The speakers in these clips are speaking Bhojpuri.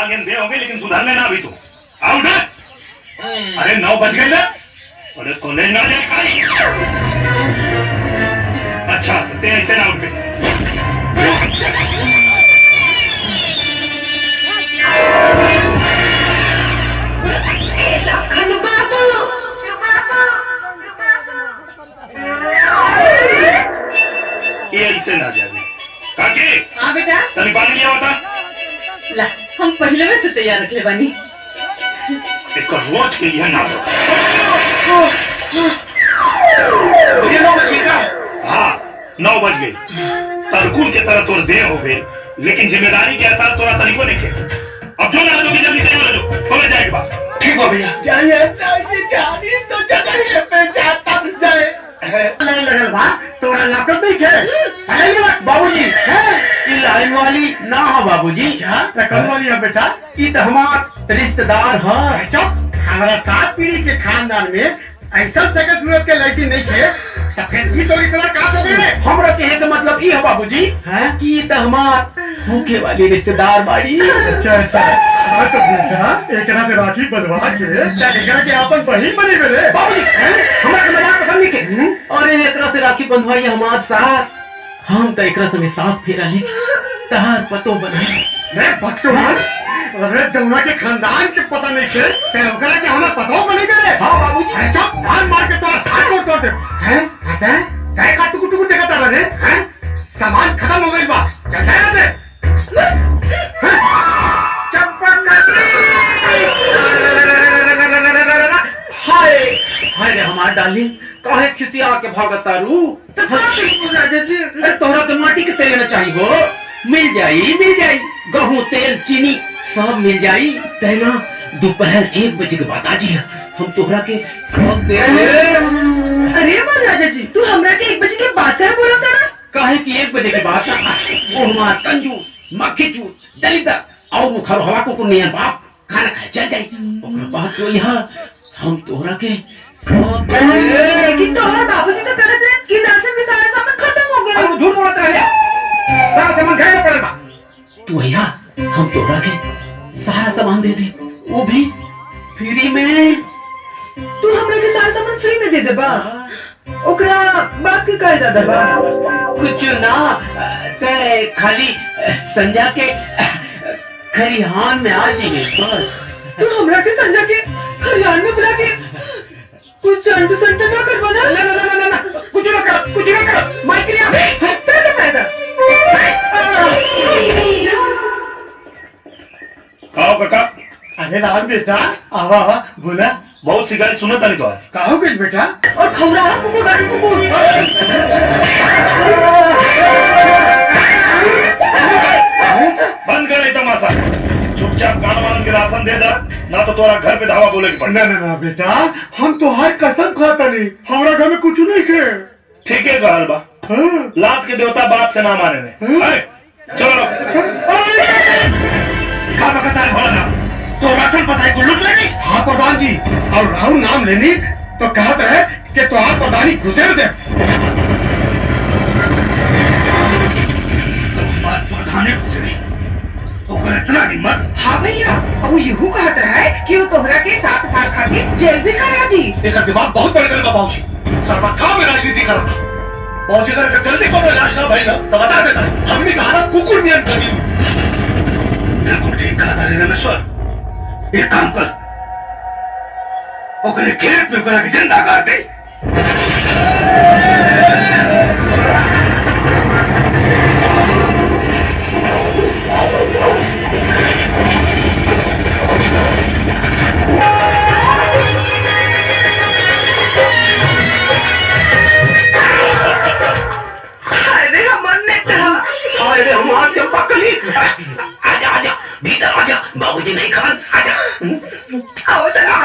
आगे दे हो गई लेकिन सुधरने ना अभी तो आउट है। अरे 9 बज गए ना। अरे कॉलेज ना जाए। अच्छा तो ते ऐसे ना उठ गए। ये ऐसे ना जाए। काकी हाँ बेटा तनी पानी लिया होता। ला हम पहले में से तैयार रख ले बानी। एक रोज के लिए ना दो। मुझे 9 बज गई का? हाँ 9 बज गई। तरकुल के तरह तोड़ दे हो गए लेकिन जिम्मेदारी के एहसास तोरा तरीको नहीं के। अब जो ना लोगे जल्दी तैयार हो जाओ कॉलेज जाएगा बा। ठीक है भैया। जाइए जाइए तो जगह पे जाता जाए लाइन लगल बा तोरा लाकत नहीं के बाबूजी है लाइन वाली ना हो बाबूजी। कौन वाली है बेटा? ई तो हमार रिश्तेदार है। चुप हमारा 7 पीढ़ी के खानदान में ऐसा जगह जरूरत के लड़की नहीं थे तो फिर ई तो इतना का हो गए। हमरा कहे का मतलब ई है बाबूजी हैं कि ई तो हमार भूखे वाली रिश्तेदार बाड़ी। अच्छा हाँ तो बेटा एकरा से राखी बंधवा के एकरा के अपन बहिन बने गए बाबूजी। हमरा के मजाक पसंद नहीं के। अरे एकरा से राखी बंधवाई हमार साथ हम तो एकरा संगे साथ फेरा ली तहार पतो बने। मैं भक्तमान अरे जमुना के खानदान के पता नहीं के ते ओकरा के हमरा पतो बने गए। हां बाबूजी अरे चुप मार के तोरा खाट तोड़ दे हैं आता काय का टुकु टुकु देखता रहे हैं सामान खत्म हो गई बा चल जा से हाय हाय हमार डार्लिंग काहे खिसिया के भागता रू राजा जी। तोहरा के माटी के तेल में चाहिए मिल जाई गेहूं तेल चीनी सब मिल जाई। तेना दोपहर 1 बजे के बाद आजी हम तोहरा के सब दे। अरे राजा जी तू हमरा के 1 बजे के बाद का बोला था ना? काहे कि 1 बजे के बाद वो हमार कंजूस मक्खी चूस दलिता और वो खरहवा को नियन बाप खाना खाए चल जाई। ओकरा बाद तो यहाँ हम तोहरा के सब लेकिन तोहर बाबूजी तो कहत रहे कि राशन में सारा सामान खत्म हो गया। झूठ बोलत रहे सारा सामान खाए पड़े बा। तू यहाँ हम तोहरा के सारा सामान दे दे वो भी फ्री में। तू हमरा के सारा सामान फ्री में दे देबा ओकरा बात के कह दादा बा। कुछ ना ते खाली संजा के खरिहान में आ जाइए बस। तू हमरा के संजा के खरियान में बुला के कुछ संट ना करवा ना। कुछ ना कर माइक्रिया पहले फायदा खाओ काका। अरे राम बेटा आवा बोला बहुत सी गाली सुनता नहीं तो है। कहो गई बेटा और खौरा कुकुर गाड़ी कुकुर। बंद कर तमाशा। चुपचाप गाना वालन के राशन दे दा ना तो तोरा घर पे धावा बोले की पड़े। ना बेटा हम तो हर कसम खाता नहीं हमरा घर में कुछ नहीं खे। ठीक है कहल बा। लात के देवता बात से ना माने ने। चलो क्या बकता है भोला तो राशन पता है को लूट लेनी। हाँ प्रधान जी और राहुल नाम लेनी तो कहता है कि तो आप प्रधानी घुसेर दे। प्रधानी घुसेरी इतना हिम्मत। हाँ भैया वो यूं कहता है कि वो तोहरा के 7 साल खातिर जेल भी करा दी। देखा दिमाग बहुत बड़े का पहुंची सर्वथा में राजनीति कर रहा पहुंचे कर जल्दी को इलाज ना भाई ना तो बता देता हमने कहा ना कुकुर नियन कर दी। बिल्कुल ठीक कहा था रामेश्वर। एक काम कर ओकरे खेत में ओकरा के जिंदा कर दे। अरे हमार के पकली आजा भीतर आजा बाबूजी नहीं खान आजा आओ तना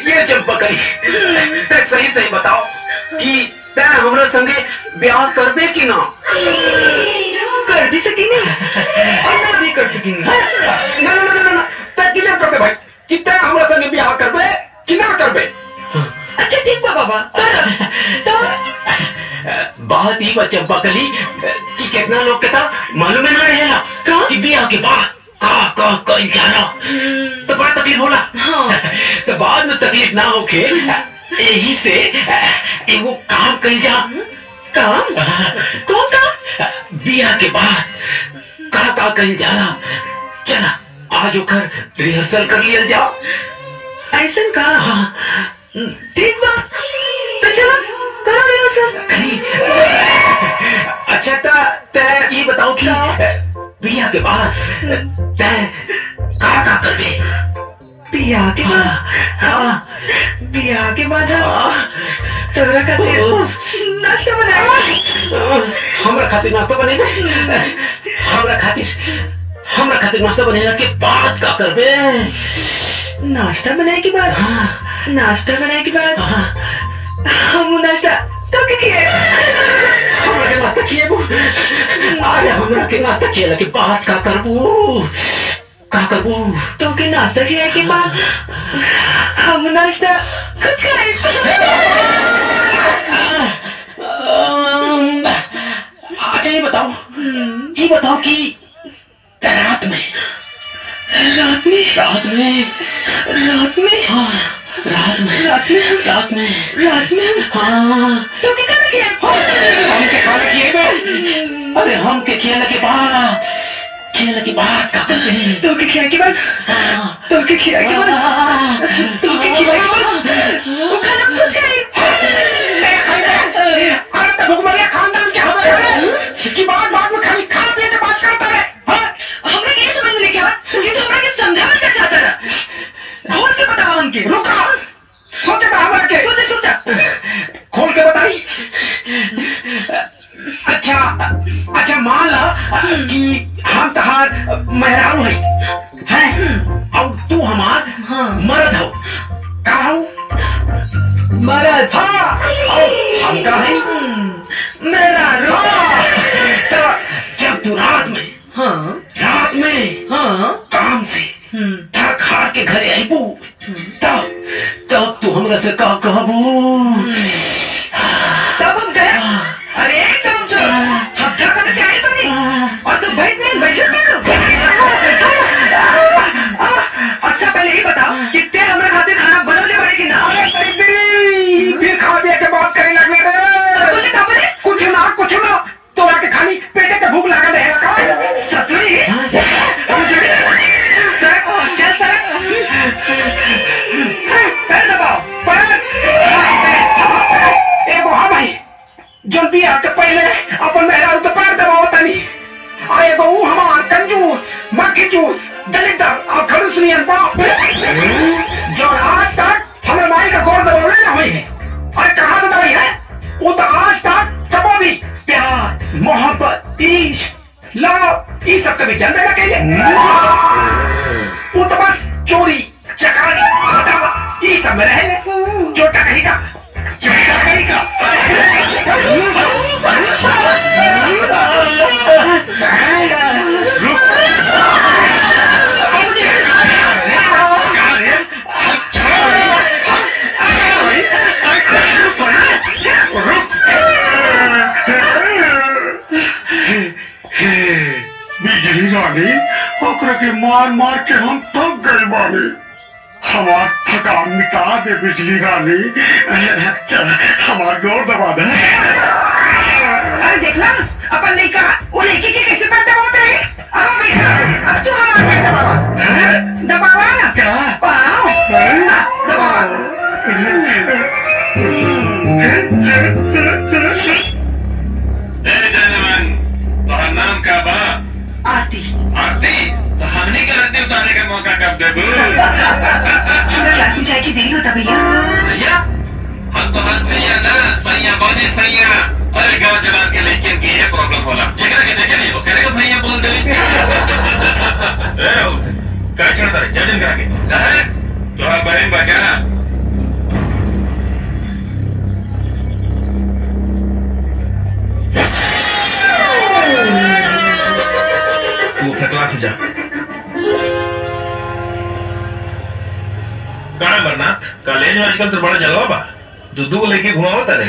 ये जब पकड़ी ते सही बताओ कि ते हमरा संगे ब्याह करबे कि ना? कर भी सकी नहीं और ना भी कर सकी नहीं। ना ते किला करबे भाई कि ते हमरा संगे ब्याह करबे कि ना करबे? अच्छा ठीक बा बाबा तो बात ही बच्चा बकली कि कितना लोग के था मालूम है ना रहेला कि बिया के बाद का कल जाना तो बड़ा तकलीफ होला। तो बाद में तकलीफ ना होके यही से एगो काम कल जा। काम कौन काम? बिया के बाद का कल जाला। चला आज ओकर रिहर्सल कर लिया जा। ऐसा का? ठीक बा, तो चलो करो रिहर्सल। अच्छा तय ये बताओ कि बिया के बाद तय का करबे? बिया के बाद? बिया के बाद तोरा खातिर नाश्ता बनाएगा। हमरा खातिर नाश्ता बनेगा? हमरा खातिर नाश्ता बनेगा के बाद का करबे? नाश्ता बनाए के बाद? नाश्ता बनाए के बाद हम नाश्ता तो किए हमरा के नाश्ता किएबो। अरे हमरा के नाश्ता किएला के बाद का करबो? तो के नाश्ता किए के बाद हम नाश्ता खाए। अच्छा ये बताओ कि रात में हाँ तो क्या करेंगे? हम के खाना किएबे। अरे हम के खेल के बाद का करते हैं? तो के खिया के बाद वो खाना खुद खाए। अरे तो भुखमरिया खानदान के हमें की बात में खाली खा पी के बात करता है। हमने ये समझ नहीं क्या ये तो हमरा के समझाना क्या चाहता है? खोल के बताओ हमके। रुका सोचे था हमरा के सोचा खोल के बताई। अच्छा मान ला कि हम तहार मेहरारू हैं और तू हमार मर्द हो। का हो? मर्द। हाँ और हम का है? मेहरारू। तो जब तू रात में काम से थक हार के घरे आईबू तब तू हमरा से का कहबू? तब हम गए। अरे काम चल हम क्या करके आए तो नहीं और तू बैठे अच्छा पहले ये बताओ कि ते हमरा खातिर खाना बनवले पड़े कि ना? फिर खा पिया के बात करे लगले रे। का बोले कुछ ना तोरा के खाली पेटे के भूख लागल है का? ससुरी चल सर पैर दबाओ एगो हाँ भाई जौन बिया के पहले अपन मेहरारू के पैर दबाओ तनी आ एगो ऊ हमार कंजूस मक्खी जूस दलिदर और खड़ूस नियन बाप जौन आज तक हमें माई का गोर दबावले ना हुई है। और कहाँ से दबाई है? वो तो आज तक कबो भी प्यार मोहब्बत इश्क लव ये सब कभी जन्मे ना कहिए। वो तो बस चोरी चकारी घोटाला ये सब में रहे जो टकरी का बिजली रानी ओकरा के मार के हम थक गए बानी। हमार थकान मिटा दे बिजली रानी। चल हमार गोर दबा दे। अरे देखला अपन लड़का वो लड़की के कैसे पैर दबाते हैं? अब तू हमारा पैर दबावा क्या? पाँव दबावा। तोहर नाम का बा? आरती। तो हमने के आरती उतारने का मौका कब देबू? क्लास में जाए की देरी होता भैया। भैया हम तो हर भैया ना सैया बोले सैया। अरे गाँव जवान के लेकिन की ये प्रॉब्लम होला जेकरा के देखे नहीं वो करेगा भैया बोल दे। क्या करता है जजन करा के कहे तोहर बहन बा क्या? तू अपने क्लास में जा। कहाँ बरनाथ कॉलेज में आजकल तो बड़ा जलवा बा। दू लेके घुमाओ तारे।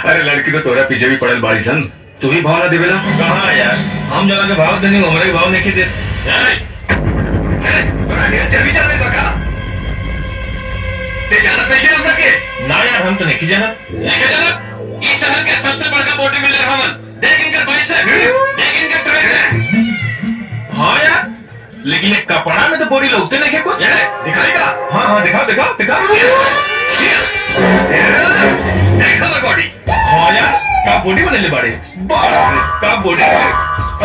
अरे लड़की तो तोरा पीछे भी पड़ल बाड़ी सन। तू ही भाव ना देवेला कहाँ यार हम जना के भाव देनी हमारे भाव नहीं दे ना यार हम तो नहीं जाना इस शहर के सबसे बड़का बॉडी बिल्डर हमन देख इनका बाइसेप देख इनका ट्राइसेप हाँ यार लेकिन एक कपड़ा में तो बॉडी लगते नहीं कुछ दिखाएगा हाँ हाँ दिखाओ दिखाओ दिखाओ देखा ना बॉडी हाँ यार का बॉडी बने ले बाड़े का बॉडी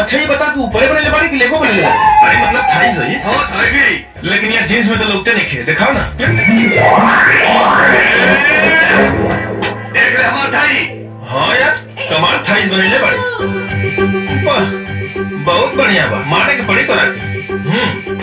अच्छा ये बता तू ऊपर बने ले बाड़े कि लेगो बने ले अरे मतलब थाई सही हाँ थाई भी लेकिन यार जींस में तो लगते नहीं खे दिखाओ ना देख ले हमारा थाई हाँ यार कमाल थाई बने ले बाड़े बहुत बढ़िया बा मारने के पड़ी तो रख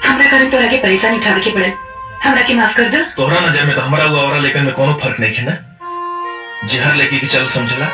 हमरा कारण तोरा के परेशानी उठावे के पड़े हमरा के माफ कर दो तोहरा नजर में तो हमारा हुआ और लेकिन में कोनो फर्क नहीं है ना जहर लेके के चल समझला